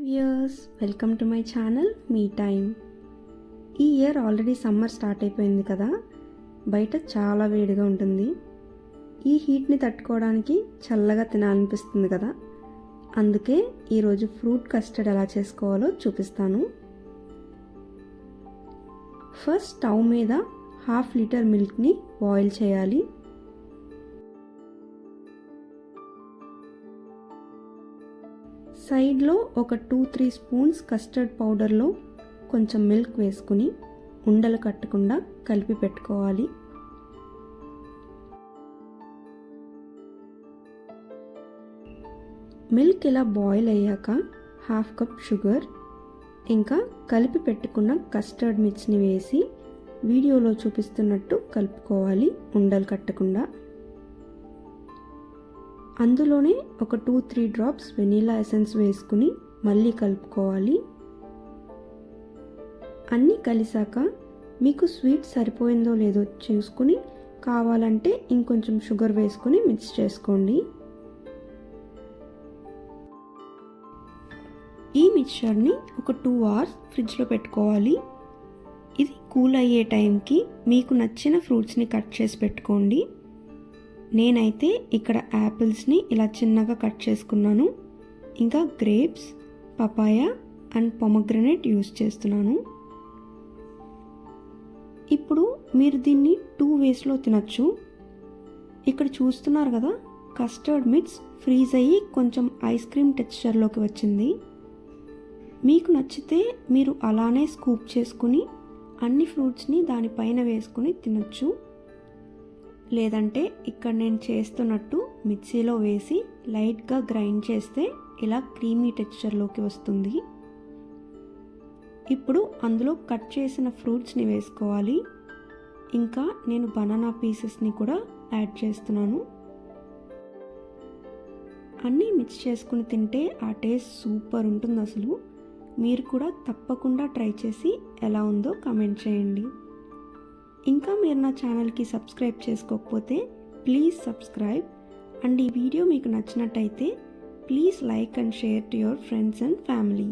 Viewers welcome to my channel me time. ఈ year already summer start అయిపోయింది కదా, బయట చాలా వేడిగా ఉంటుంది. ఈ హీట్ని తట్టుకోవడానికి చల్లగా తినాలనిపిస్తుంది కదా, అందుకే ఈరోజు ఫ్రూట్ కస్టర్డ్ ఎలా చేసుకోవాలో చూపిస్తాను. ఫస్ట్ స్టవ్ మీద 1/2 లీటర్ మిల్క్ని బాయిల్ చేయాలి. సైడ్లో ఒక 2-3 స్పూన్స్ కస్టర్డ్ పౌడర్లో కొంచెం మిల్క్ వేసుకుని ఉండలు కట్టకుండా కలిపి పెట్టుకోవాలి. మిల్క్ ఇలా బాయిల్ అయ్యాక 1/2 కప్ షుగర్ ఇంకా కలిపి పెట్టుకున్న కస్టర్డ్ మిక్స్ని వేసి వీడియోలో చూపిస్తున్నట్టు కలుపుకోవాలి ఉండలు కట్టకుండా. అందులోనే ఒక 2-3 డ్రాప్స్ వెనీలా ఎసెన్స్ వేసుకుని మళ్ళీ కలుపుకోవాలి. అన్నీ కలిసాక మీకు స్వీట్ సరిపోయిందో లేదో చూసుకుని కావాలంటే ఇంకొంచెం షుగర్ వేసుకుని మిక్స్ చేసుకోండి. ఈ మిక్చర్ని ఒక 2 అవర్స్ ఫ్రిడ్జ్లో పెట్టుకోవాలి. ఇది కూల్ అయ్యే టైంకి మీకు నచ్చిన ఫ్రూట్స్ని కట్ చేసి పెట్టుకోండి. నేనైతే ఇక్కడ యాపిల్స్ని ఇలా చిన్నగా కట్ చేసుకున్నాను. ఇంకా grapes, papaya and pomegranate use చేస్తున్నాను. ఇప్పుడు మీరు దీన్ని 2 వేస్లో తినచ్చు. ఇక్కడ చూస్తున్నారు కదా, కస్టర్డ్ మిక్స్ ఫ్రీజ్ అయ్యి కొంచెం ఐస్ క్రీమ్ టెక్స్చర్లోకి వచ్చింది. మీకు నచ్చితే మీరు అలానే స్కూప్ చేసుకుని అన్ని ఫ్రూట్స్ని దానిపైన వేసుకుని తినచ్చు. లేదంటే ఇక్కడ నేను చేస్తున్నట్టు మిక్సీలో వేసి లైట్గా గ్రైండ్ చేస్తే ఇలా క్రీమీ టెక్స్చర్లోకి వస్తుంది. ఇప్పుడు అందులో కట్ చేసిన ఫ్రూట్స్ని వేసుకోవాలి. ఇంకా నేను బనానా పీసెస్ని కూడా యాడ్ చేస్తున్నాను. అన్నీ మిక్స్ చేసుకుని తింటే ఆ టేస్ట్ సూపర్ ఉంటుంది అసలు. మీరు కూడా తప్పకుండా ట్రై చేసి ఎలా ఉందో కామెంట్ చేయండి. ఇంకా మీరు నా ఛానల్కి సబ్స్క్రైబ్ చేసుకోకపోతే ప్లీజ్ సబ్స్క్రైబ్. అండ్ ఈ వీడియో మీకు నచ్చినట్టయితే please like and share to your friends and family.